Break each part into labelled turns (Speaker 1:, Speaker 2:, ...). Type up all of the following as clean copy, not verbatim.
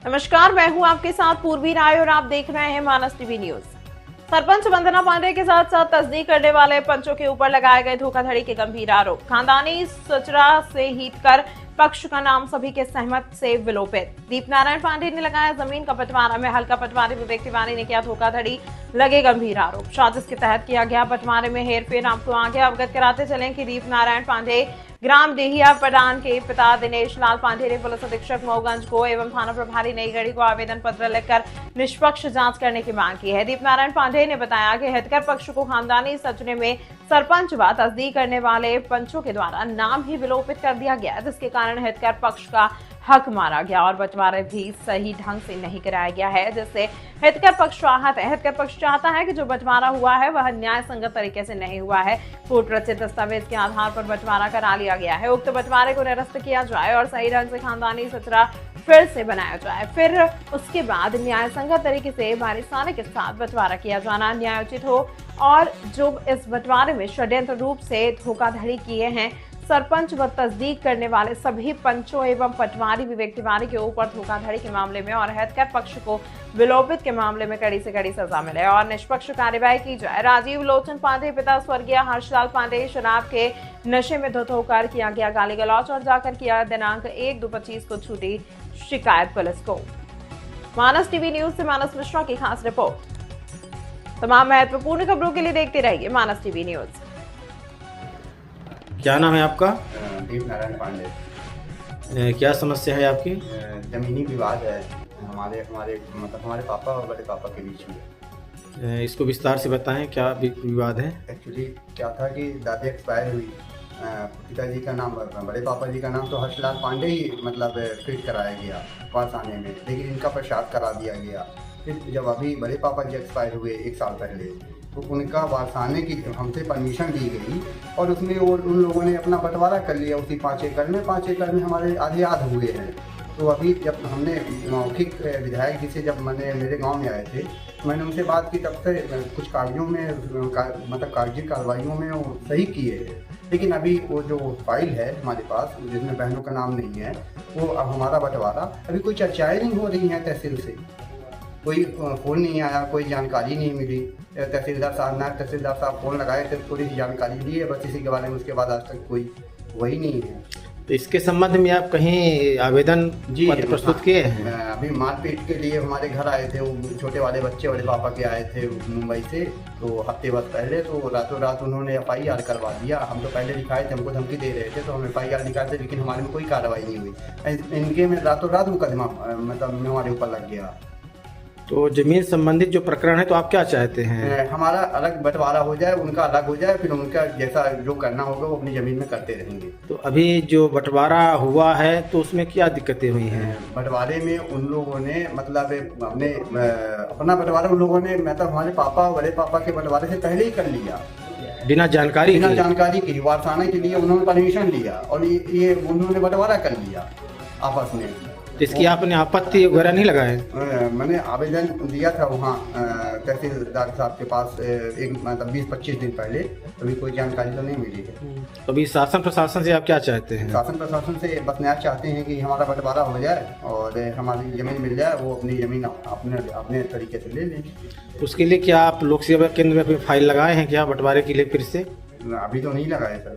Speaker 1: नमस्कार, मैं हूं आपके साथ पूर्वी राय और आप देख रहे हैं मानस टीवी न्यूज। सरपंच वंदना पांडे के साथ साथ तस्दीक करने वाले पंचों के ऊपर लगाए गए धोखाधड़ी के गंभीर आरोप। खानदानी सचरा से हितकर पक्ष का नाम सभी के सहमत से विलोपित। दीपनारायण पांडे ने लगाया जमीन का बंटवारा में हल्का पटवारी विवेक तिवारी ने किया धोखाधड़ी, लगे गंभीर आरोप। साजिश के तहत किया गया बंटवारे में हेरफेर। आपको आगे अवगत कराते चलें कि दीपनारायण पांडे ग्राम डेहिया पडान के पिता दिनेश लाल पांडे ने पुलिस अधीक्षक मऊगंज को एवं थाना प्रभारी नईगढ़ी को आवेदन पत्र लिखकर निष्पक्ष जांच करने की मांग की है। दीपनारायण पांडे ने बताया कि हितकर पक्ष को खानदानी सचने में सरपंच व तस्दीक करने वाले पंचों के द्वारा नाम ही विलोपित कर दिया गया, जिसके कारण हितकर पक्ष का हक मारा गया और बंटवारा भी सही ढंग से नहीं कराया गया है, जिससे हितकर पक्ष आहत है। हितकर पक्ष चाहता है कि जो बंटवारा हुआ है वह न्याय संगत तरीके से नहीं हुआ है। कोर्ट रचित दस्तावेज के आधार पर बंटवारा करा लिया गया है। उक्त बंटवारे को निरस्त किया जाए और सही ढंग से खानदानी सचरा फिर से बनाया जाए, फिर उसके बाद न्याय संगत तरीके से वारिसाने के साथ बंटवारा किया जाना न्यायोचित हो। और जो इस बंटवारे में षड्यंत्र रूप से धोखाधड़ी किए हैं, सरपंच व तस्दीक करने वाले सभी पंचों एवं पटवारी विवेक तिवारी के ऊपर धोखाधड़ी के मामले में और हितकर पक्ष को विलोपित के मामले में कड़ी से कड़ी सजा मिले और निष्पक्ष कार्यवाही की जाए। राजीव लोचन पांडे पिता स्वर्गीय हर्षलाल पांडे शराब के नशे में धुत होकर किया गया गाली गलौज और जाकर किया दिनांक 1/2/25 को छूटी शिकायत पुलिस को। मानस टीवी न्यूज से मानस मिश्रा की खास रिपोर्ट। तमाम महत्वपूर्ण खबरों के लिए देखते रहिए मानस टीवी न्यूज।
Speaker 2: क्या नाम है आपका?
Speaker 3: दीपनारायण पांडे।
Speaker 2: क्या समस्या है आपकी?
Speaker 3: जमीनी विवाद है हमारे पापा और बड़े पापा के बीच में।
Speaker 2: इसको विस्तार से बताएं, क्या विवाद है?
Speaker 3: एक्चुअली क्या था कि दादी एक्सपायर हुई, पिताजी का नाम, बड़े पापा जी का नाम तो हर्षलाल पांडे ही फिट कराया गया वारसाने में, लेकिन इनका प्रसाद करा दिया गया। फिर जब अभी बड़े पापा जी एक्सपायर हुए 1 साल पहले, तो उनका वारसाने की हमसे परमिशन दी गई और उसमें उन लोगों ने अपना बंटवारा कर लिया उसी 5 एकड़ में। 5 एकड़ में हमारे आधे हुए हैं। तो अभी जब हमने मौखिक विधायक जी से जब मेरे गांव में आए थे, मैंने उनसे बात की, तब से कुछ कागजों में कागजी कार्रवाइयों में वो सही किए हैं, लेकिन अभी वो जो फाइल है हमारे पास जिसमें बहनों का नाम नहीं है, वो अब हमारा बंटवारा अभी कोई चर्चाएँ नहीं हो रही हैं। तहसील से कोई फ़ोन नहीं आया, कोई जानकारी नहीं मिली। तहसीलदार साहब, नायब तहसीलदार साहब फ़ोन लगाए थे, थोड़ी सी जानकारी दी है बस इसी के बारे में, उसके बाद आज तक कोई वही नहीं है।
Speaker 2: तो इसके संबंध में आप कहीं आवेदन पत्र प्रस्तुत किए हैं?
Speaker 3: अभी मारपीट के लिए हमारे घर आए थे, वो छोटे वाले बच्चे बड़े पापा के आए थे मुंबई से, तो हफ्ते भर पहले तो रातों रात उन्होंने FIR करवा दिया। हम तो पहले लिखाए थे, हमको धमकी दे रहे थे, तो हम FIR लिखाए थे, लेकिन हमारे में कोई कार्रवाई नहीं हुई। इनके में रातों रात मुकदमा हमारे ऊपर लग गया।
Speaker 2: तो जमीन संबंधित जो प्रकरण है, तो आप क्या चाहते हैं?
Speaker 3: हमारा अलग बंटवारा हो जाए, उनका अलग हो जाए, फिर उनका जैसा जो करना होगा वो अपनी ज़मीन में करते रहेंगे।
Speaker 2: तो अभी जो बंटवारा हुआ है तो उसमें क्या दिक्कतें हुई हैं?
Speaker 3: बंटवारे में उन लोगों ने अपना बंटवारा उन लोगों ने हमारे पापा बड़े पापा के बंटवारे से पहले ही कर लिया,
Speaker 2: बिना जानकारी
Speaker 3: की वारसाने के लिए उन्होंने परमिशन लिया और ये उन्होंने बंटवारा कर लिया आपस में।
Speaker 2: इसकी आपने आपत्ति वगैरह नहीं लगाए?
Speaker 3: मैंने आवेदन दिया था वहाँ तहसीलदार साहब के पास 20-25 दिन पहले, अभी कोई जानकारी तो नहीं मिली है।
Speaker 2: तो अभी शासन प्रशासन से आप क्या चाहते हैं?
Speaker 3: शासन प्रशासन से बस न्याय चाहते हैं कि हमारा बंटवारा हो जाए और हमारी ज़मीन मिल जाए, वो अपनी ज़मीन अपने तरीके से ले लें।
Speaker 2: उसके लिए क्या आप लोक सेवा केंद्र में फाइल लगाए हैं क्या बंटवारे के लिए फिर से?
Speaker 3: अभी तो नहीं लगाए सर,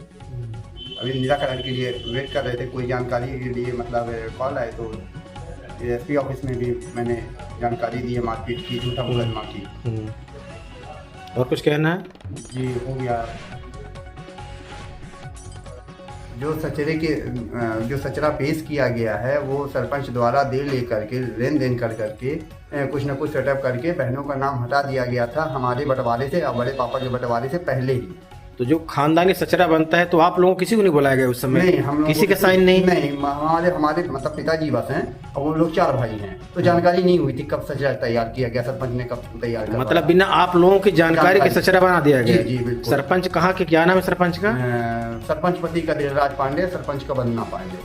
Speaker 3: अभी निराकरण के लिए वेट कर रहे थे। कोई जानकारी के लिए कॉल आए तो SP ऑफिस में भी मैंने जानकारी दी है, मारपीट की, झूठा मुकदमा की।
Speaker 2: और कुछ कहना है?
Speaker 3: जी हो गया। जो सचरा पेश किया गया है वो सरपंच द्वारा दे लेकर के लेन देन कर करके कुछ न कुछ सेटअप करके बहनों का नाम हटा दिया गया था हमारे बंटवारे से और बड़े पापा के बंटवारे से पहले ही।
Speaker 2: तो जो खानदानी सचरा बनता है तो आप लोगों किसी को नहीं बुलाया गया उस समय?
Speaker 3: नहीं, हम
Speaker 2: किसी का साइन नहीं?
Speaker 3: नहीं, हमारे पिताजी बस हैं और वो लोग 4 भाई हैं, तो जानकारी नहीं हुई थी कब सचरा तैयार किया गया, सरपंच ने कब तैयार किया।
Speaker 2: मतलब बिना आप लोगों की जानकारी के सचरा बना दिया गया?
Speaker 3: जी बिल्कुल।
Speaker 2: सरपंच कहाँ के, क्या नाम है सरपंच का?
Speaker 3: सरपंच पति का दिलराज पांडे, सरपंच का वंदना पांडे।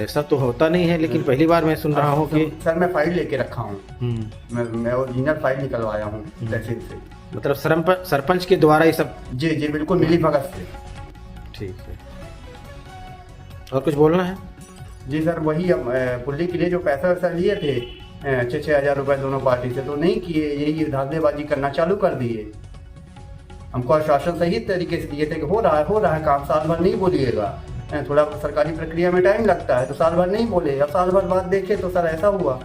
Speaker 2: ऐसा तो होता नहीं है, लेकिन पहली बार मैं सुन रहा हूँ कि
Speaker 3: सर मैं फाइल लेके रखा हूँ, मैं ओरिजिनल फाइल निकलवाया हूँ तहसील से।
Speaker 2: मतलब सरपंच के द्वारा ये सब?
Speaker 3: जी बिल्कुल, मिली भगत से।
Speaker 2: ठीक है। और कुछ बोलना है?
Speaker 3: जी सर, वही पुल्ली के लिए जो पैसा वैसा लिए थे 6-6 हज़ार रुपये दोनों पार्टी से, तो नहीं किए, यही धांधलेबाजी करना चालू कर दिए। हमको आश्वासन सही तरीके से दिए थे कि हो रहा है काम, साल भर नहीं बोलिएगा, थोड़ा सरकारी प्रक्रिया में टाइम लगता है, तो साल भर नहीं बोले, अब साल भर बाद देखे तो सर ऐसा हुआ।